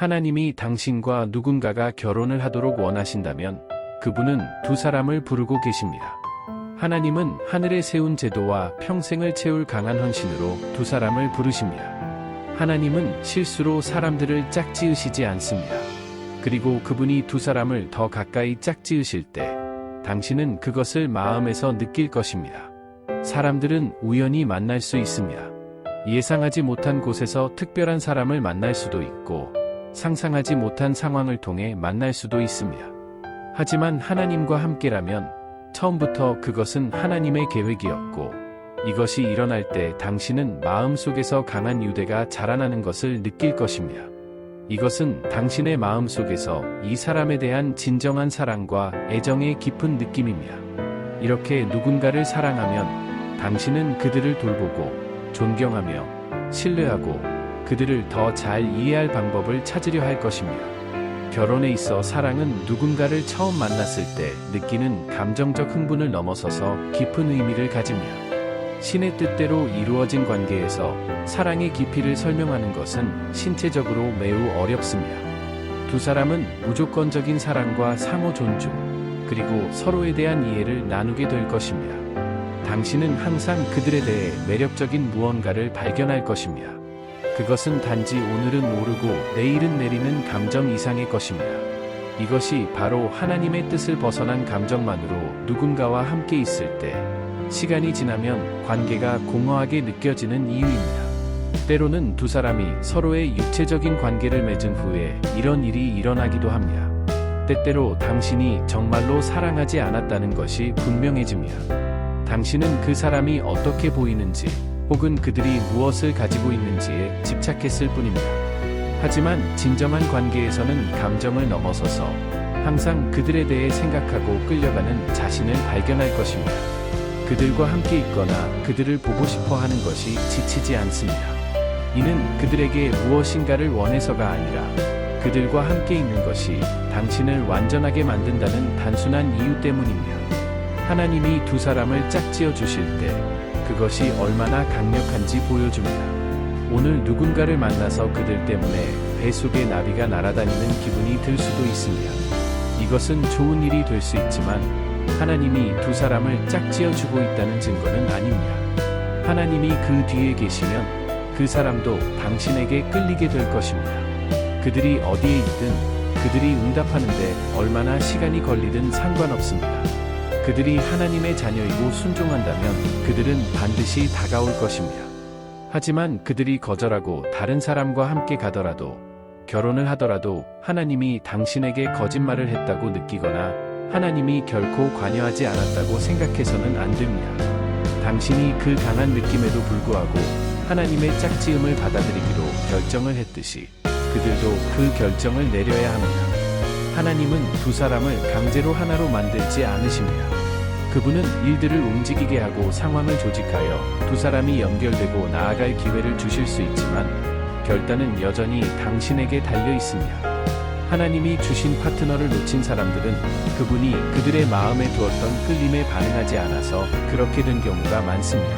하나님이 당신과 누군가가 결혼을 하도록 원하신다면 그분은 두 사람을 부르고 계십니다. 하나님은 하늘에 세운 제도와 평생을 채울 강한 헌신으로 두 사람을 부르십니다. 하나님은 실수로 사람들을 짝지으시지 않습니다. 그리고 그분이 두 사람을 더 가까이 짝지으실 때 당신은 그것을 마음에서 느낄 것입니다. 사람들은 우연히 만날 수 있습니다. 예상하지 못한 곳에서 특별한 사람을 만날 수도 있고 상상하지 못한 상황을 통해 만날 수도 있습니다. 하지만 하나님과 함께라면 처음부터 그것은 하나님의 계획이었고 이것이 일어날 때 당신은 마음속에서 강한 유대가 자라나는 것을 느낄 것입니다. 이것은 당신의 마음속에서 이 사람에 대한 진정한 사랑과 애정의 깊은 느낌입니다. 이렇게 누군가를 사랑하면 당신은 그들을 돌보고 존경하며 신뢰하고 그들을 더 잘 이해할 방법을 찾으려 할 것입니다. 결혼에 있어 사랑은 누군가를 처음 만났을 때 느끼는 감정적 흥분을 넘어서서 깊은 의미를 가집니다. 신의 뜻대로 이루어진 관계에서 사랑의 깊이를 설명하는 것은 신체적으로 매우 어렵습니다. 두 사람은 무조건적인 사랑과 상호 존중, 그리고 서로에 대한 이해를 나누게 될 것입니다. 당신은 항상 그들에 대해 매력적인 무언가를 발견할 것입니다. 그것은 단지 오늘은 오르고 내일은 내리는 감정 이상의 것입니다. 이것이 바로 하나님의 뜻을 벗어난 감정만으로 누군가와 함께 있을 때 시간이 지나면 관계가 공허하게 느껴지는 이유입니다. 때로는 두 사람이 서로의 육체적인 관계를 맺은 후에 이런 일이 일어나기도 합니다. 때때로 당신이 정말로 사랑하지 않았다는 것이 분명해집니다. 당신은 그 사람이 어떻게 보이는지 혹은 그들이 무엇을 가지고 있는지에 집착했을 뿐입니다. 하지만 진정한 관계에서는 감정을 넘어서서 항상 그들에 대해 생각하고 끌려가는 자신을 발견할 것입니다. 그들과 함께 있거나 그들을 보고 싶어 하는 것이 지치지 않습니다. 이는 그들에게 무엇인가를 원해서가 아니라 그들과 함께 있는 것이 당신을 완전하게 만든다는 단순한 이유 때문입니다. 하나님이 두 사람을 짝지어 주실 때 그것이 얼마나 강력한지 보여줍니다. 오늘 누군가를 만나서 그들 때문에 배 속에 나비가 날아다니는 기분이 들 수도 있습니다. 이것은 좋은 일이 될 수 있지만 하나님이 두 사람을 짝지어 주고 있다는 증거는 아닙니다. 하나님이 그 뒤에 계시면 그 사람도 당신에게 끌리게 될 것입니다. 그들이 어디에 있든 그들이 응답하는데 얼마나 시간이 걸리든 상관없습니다. 그들이 하나님의 자녀이고 순종한다면 그들은 반드시 다가올 것입니다. 하지만 그들이 거절하고 다른 사람과 함께 가더라도 결혼을 하더라도 하나님이 당신에게 거짓말을 했다고 느끼거나 하나님이 결코 관여하지 않았다고 생각해서는 안 됩니다. 당신이 그 강한 느낌에도 불구하고 하나님의 짝지음을 받아들이기로 결정을 했듯이 그들도 그 결정을 내려야 합니다. 하나님은 두 사람을 강제로 하나로 만들지 않으십니다. 그분은 일들을 움직이게 하고 상황을 조직하여 두 사람이 연결되고 나아갈 기회를 주실 수 있지만 결단은 여전히 당신에게 달려 있습니다. 하나님이 주신 파트너를 놓친 사람들은 그분이 그들의 마음에 두었던 끌림에 반응하지 않아서 그렇게 된 경우가 많습니다.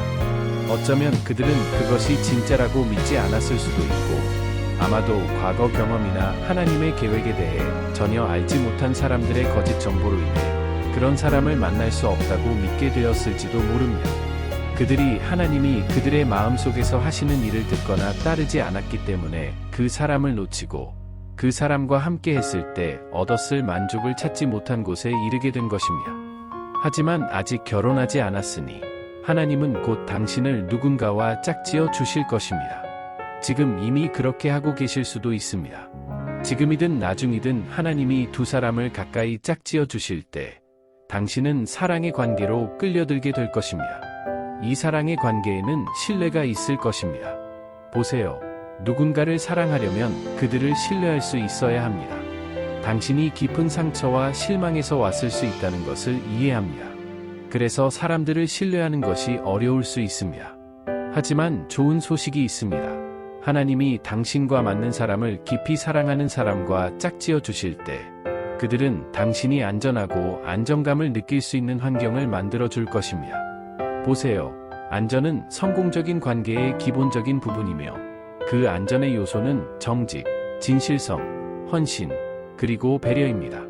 어쩌면 그들은 그것이 진짜라고 믿지 않았을 수도 있고 아마도 과거 경험이나 하나님의 계획에 대해 전혀 알지 못한 사람들의 거짓 정보로 인해 그런 사람을 만날 수 없다고 믿게 되었을지도 모릅니다. 그들이 하나님이 그들의 마음속에서 하시는 일을 듣거나 따르지 않았기 때문에 그 사람을 놓치고 그 사람과 함께 했을 때 얻었을 만족을 찾지 못한 곳에 이르게 된 것입니다. 하지만 아직 결혼하지 않았으니 하나님은 곧 당신을 누군가와 짝지어 주실 것입니다. 지금 이미 그렇게 하고 계실 수도 있습니다. 지금이든 나중이든 하나님이 두 사람을 가까이 짝지어 주실 때 당신은 사랑의 관계로 끌려들게 될 것입니다. 이 사랑의 관계에는 신뢰가 있을 것입니다. 보세요. 누군가를 사랑하려면 그들을 신뢰할 수 있어야 합니다. 당신이 깊은 상처와 실망에서 왔을 수 있다는 것을 이해합니다. 그래서 사람들을 신뢰하는 것이 어려울 수 있습니다. 하지만 좋은 소식이 있습니다. 하나님이 당신과 맞는 사람을 깊이 사랑하는 사람과 짝지어 주실 때 그들은 당신이 안전하고 안정감을 느낄 수 있는 환경을 만들어 줄 것입니다. 보세요. 안전은 성공적인 관계의 기본적인 부분이며 그 안전의 요소는 정직, 진실성, 헌신, 그리고 배려입니다.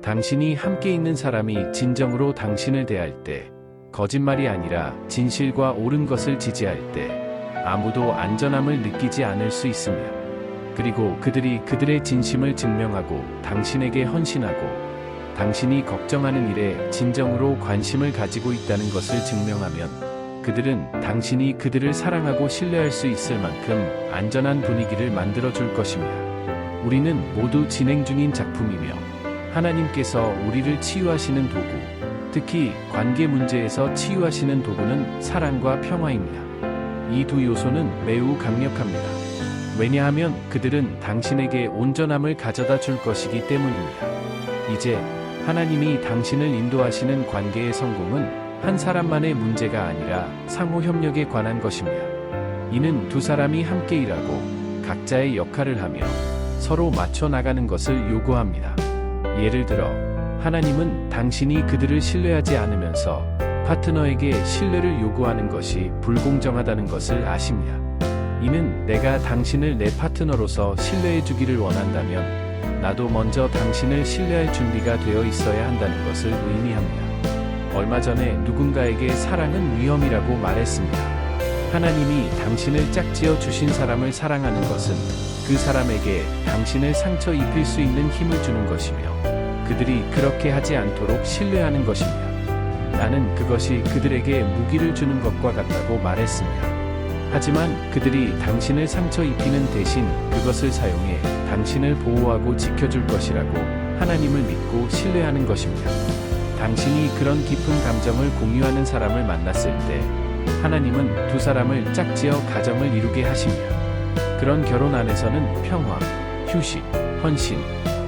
당신이 함께 있는 사람이 진정으로 당신을 대할 때, 거짓말이 아니라 진실과 옳은 것을 지지할 때, 아무도 안전함을 느끼지 않을 수 있으며, 그리고 그들이 그들의 진심을 증명하고 당신에게 헌신하고, 당신이 걱정하는 일에 진정으로 관심을 가지고 있다는 것을 증명하면, 그들은 당신이 그들을 사랑하고 신뢰할 수 있을 만큼 안전한 분위기를 만들어줄 것입니다. 우리는 모두 진행 중인 작품이며, 하나님께서 우리를 치유하시는 도구, 특히 관계 문제에서 치유하시는 도구는 사랑과 평화입니다. 이 두 요소는 매우 강력합니다. 왜냐하면 그들은 당신에게 온전함을 가져다 줄 것이기 때문입니다. 이제 하나님이 당신을 인도하시는 관계의 성공은 한 사람만의 문제가 아니라 상호 협력에 관한 것입니다. 이는 두 사람이 함께 일하고 각자의 역할을 하며 서로 맞춰 나가는 것을 요구합니다. 예를 들어, 하나님은 당신이 그들을 신뢰하지 않으면서 파트너에게 신뢰를 요구하는 것이 불공정하다는 것을 아십니다. 이는 내가 당신을 내 파트너로서 신뢰해 주기를 원한다면 나도 먼저 당신을 신뢰할 준비가 되어 있어야 한다는 것을 의미합니다. 얼마 전에 누군가에게 사랑은 위험이라고 말했습니다. 하나님이 당신을 짝지어 주신 사람을 사랑하는 것은 그 사람에게 당신을 상처 입힐 수 있는 힘을 주는 것이며, 그들이 그렇게 하지 않도록 신뢰하는 것입니다. 나는 그것이 그들에게 무기를 주는 것과 같다고 말했습니다. 하지만 그들이 당신을 상처 입히는 대신 그것을 사용해 당신을 보호하고 지켜줄 것이라고 하나님을 믿고 신뢰하는 것입니다. 당신이 그런 깊은 감정을 공유하는 사람을 만났을 때 하나님은 두 사람을 짝지어 가정을 이루게 하십니다. 그런 결혼 안에서는 평화, 휴식, 헌신,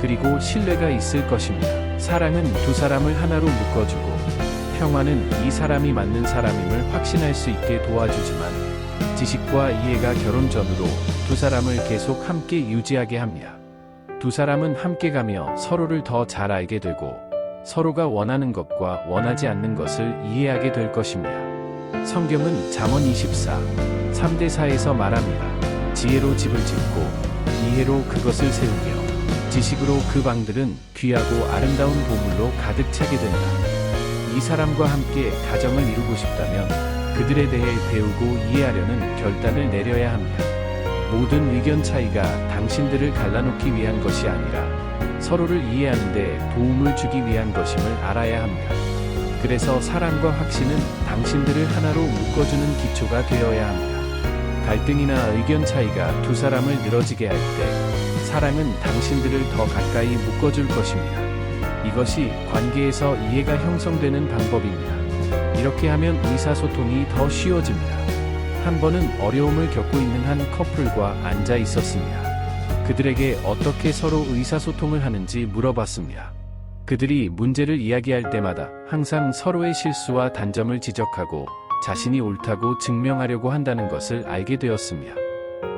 그리고 신뢰가 있을 것입니다. 사랑은 두 사람을 하나로 묶어주고, 평화는 이 사람이 맞는 사람임을 확신할 수 있게 도와주지만, 지식과 이해가 결혼 전후로 두 사람을 계속 함께 유지하게 합니다. 두 사람은 함께 가며 서로를 더 잘 알게 되고, 서로가 원하는 것과 원하지 않는 것을 이해하게 될 것입니다. 성경은 잠언 24, 3대4에서 말합니다. 지혜로 집을 짓고 이해로 그것을 세우며 지식으로 그 방들은 귀하고 아름다운 보물로 가득 차게 된다. 이 사람과 함께 가정을 이루고 싶다면 그들에 대해 배우고 이해하려는 결단을 내려야 합니다. 모든 의견 차이가 당신들을 갈라놓기 위한 것이 아니라 서로를 이해하는 데 도움을 주기 위한 것임을 알아야 합니다. 그래서 사랑과 확신은 당신들을 하나로 묶어주는 기초가 되어야 합니다. 갈등이나 의견 차이가 두 사람을 늘어지게 할 때 사랑은 당신들을 더 가까이 묶어줄 것입니다. 이것이 관계에서 이해가 형성되는 방법입니다. 이렇게 하면 의사소통이 더 쉬워집니다. 한 번은 어려움을 겪고 있는 한 커플과 앉아 있었습니다. 그들에게 어떻게 서로 의사소통을 하는지 물어봤습니다. 그들이 문제를 이야기할 때마다 항상 서로의 실수와 단점을 지적하고 자신이 옳다고 증명하려고 한다는 것을 알게 되었습니다.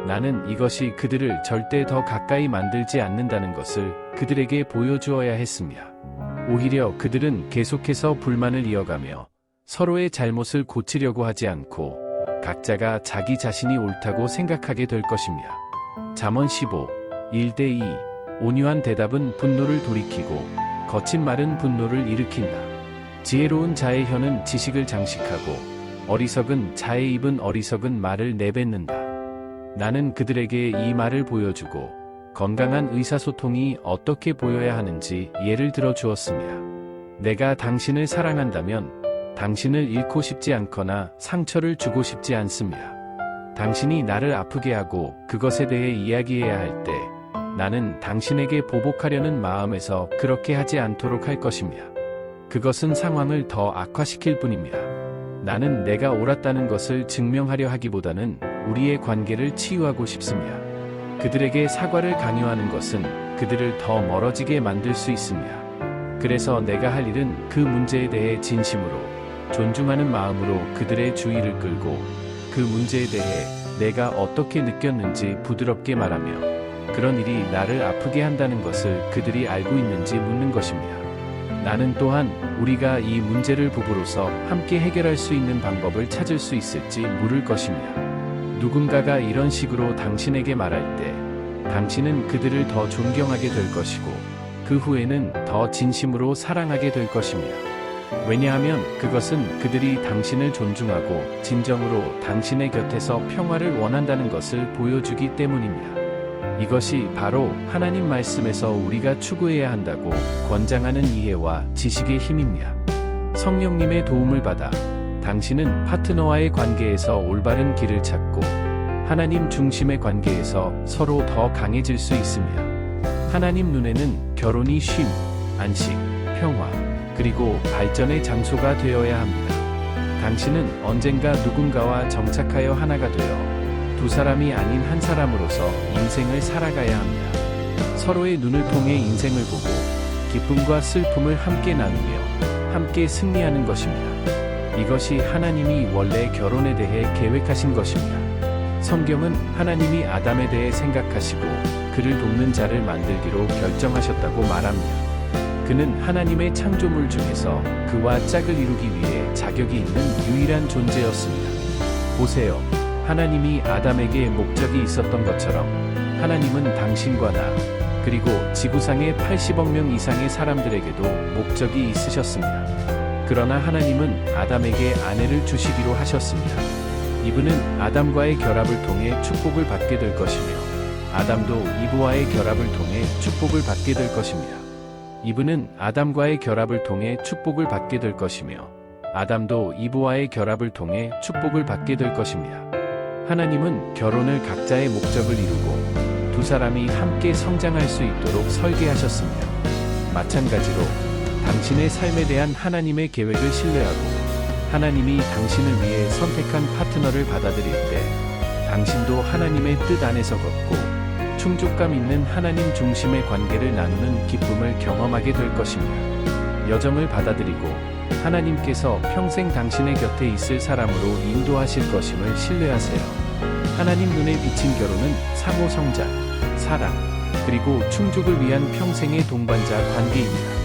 나는 이것이 그들을 절대 더 가까이 만들지 않는다는 것을 그들에게 보여주어야 했습니다. 오히려 그들은 계속해서 불만을 이어가며 서로의 잘못을 고치려고 하지 않고 각자가 자기 자신이 옳다고 생각하게 될 것입니다. 잠언 15, 1대2 온유한 대답은 분노를 돌이키고 거친 말은 분노를 일으킨다. 지혜로운 자의 혀는 지식을 장식하고 어리석은 자의 입은 어리석은 말을 내뱉는다. 나는 그들에게 이 말을 보여주고 건강한 의사소통이 어떻게 보여야 하는지 예를 들어 주었습니다. 내가 당신을 사랑한다면 당신을 잃고 싶지 않거나 상처를 주고 싶지 않습니다. 당신이 나를 아프게 하고 그것에 대해 이야기해야 할 때 나는 당신에게 보복하려는 마음에서 그렇게 하지 않도록 할 것입니다. 그것은 상황을 더 악화시킬 뿐입니다. 나는 내가 옳았다는 것을 증명하려 하기보다는 우리의 관계를 치유하고 싶습니다. 그들에게 사과를 강요하는 것은 그들을 더 멀어지게 만들 수 있습니다. 그래서 내가 할 일은 그 문제에 대해 진심으로, 존중하는 마음으로 그들의 주의를 끌고 그 문제에 대해 내가 어떻게 느꼈는지 부드럽게 말하며 그런 일이 나를 아프게 한다는 것을 그들이 알고 있는지 묻는 것입니다. 나는 또한 우리가 이 문제를 부부로서 함께 해결할 수 있는 방법을 찾을 수 있을지 물을 것입니다. 누군가가 이런 식으로 당신에게 말할 때 당신은 그들을 더 존경하게 될 것이고, 그 후에는 더 진심으로 사랑하게 될 것입니다. 왜냐하면 그것은 그들이 당신을 존중하고 진정으로 당신의 곁에서 평화를 원한다는 것을 보여주기 때문입니다. 이것이 바로 하나님 말씀에서 우리가 추구해야 한다고 권장하는 이해와 지식의 힘입니다. 성령님의 도움을 받아 당신은 파트너와의 관계에서 올바른 길을 찾고 하나님 중심의 관계에서 서로 더 강해질 수 있습니다. 하나님 눈에는 결혼이 쉼, 안식, 평화, 그리고 발전의 장소가 되어야 합니다. 당신은 언젠가 누군가와 정착하여 하나가 되어 두 사람이 아닌 한 사람으로서 인생을 살아가야 합니다. 서로의 눈을 통해 인생을 보고 기쁨과 슬픔을 함께 나누며 함께 승리하는 것입니다. 이것이 하나님이 원래 결혼에 대해 계획하신 것입니다. 성경은 하나님이 아담에 대해 생각하시고 그를 돕는 자를 만들기로 결정하셨다고 말합니다. 그는 하나님의 창조물 중에서 그와 짝을 이루기 위해 자격이 있는 유일한 존재였습니다. 보세요. 하나님이 아담에게 목적이 있었던 것처럼 하나님은 당신과 나, 그리고 지구상의 80억 명 이상의 사람들에게도 목적이 있으셨습니다. 그러나 하나님은 아담에게 아내를 주시기로 하셨습니다. 이브는 아담과의 결합을 통해 축복을 받게 될 것이며, 아담도 이브와의 결합을 통해 축복을 받게 될 것입니다. 이브는 아담과의 결합을 통해 축복을 받게 될 것이며, 아담도 이브와의 결합을 통해 축복을 받게 될 것입니다. 하나님은 결혼을 각자의 목적을 이루고 두 사람이 함께 성장할 수 있도록 설계하셨습니다. 마찬가지로 당신의 삶에 대한 하나님의 계획을 신뢰하고 하나님이 당신을 위해 선택한 파트너를 받아들일 때 당신도 하나님의 뜻 안에서 걷고 충족감 있는 하나님 중심의 관계를 나누는 기쁨을 경험하게 될 것입니다. 여정을 받아들이고 하나님께서 평생 당신의 곁에 있을 사람으로 인도하실 것임을 신뢰하세요. 하나님 눈에 비친 결혼은 상호 성장, 사랑, 그리고 충족을 위한 평생의 동반자 관계입니다.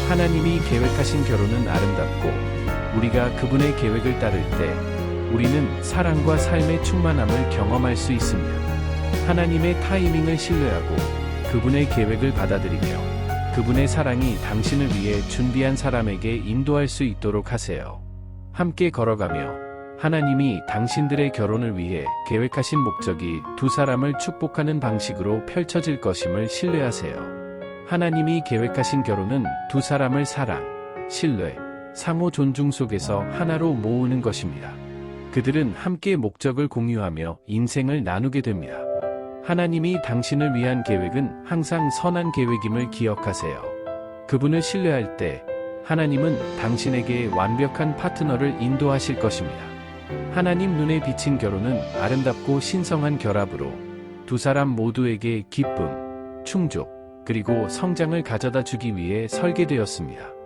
하나님이 계획하신 결혼은 아름답고 우리가 그분의 계획을 따를 때 우리는 사랑과 삶의 충만함을 경험할 수 있습니다. 하나님의 타이밍을 신뢰하고 그분의 계획을 받아들이며 그분의 사랑이 당신을 위해 준비한 사람에게 인도할 수 있도록 하세요. 함께 걸어가며 하나님이 당신들의 결혼을 위해 계획하신 목적이 두 사람을 축복하는 방식으로 펼쳐질 것임을 신뢰하세요. 하나님이 계획하신 결혼은 두 사람을 사랑, 신뢰, 상호 존중 속에서 하나로 모으는 것입니다. 그들은 함께 목적을 공유하며 인생을 나누게 됩니다. 하나님이 당신을 위한 계획은 항상 선한 계획임을 기억하세요. 그분을 신뢰할 때 하나님은 당신에게 완벽한 파트너를 인도하실 것입니다. 하나님 눈에 비친 결혼은 아름답고 신성한 결합으로 두 사람 모두에게 기쁨, 충족, 그리고 성장을 가져다 주기 위해 설계되었습니다.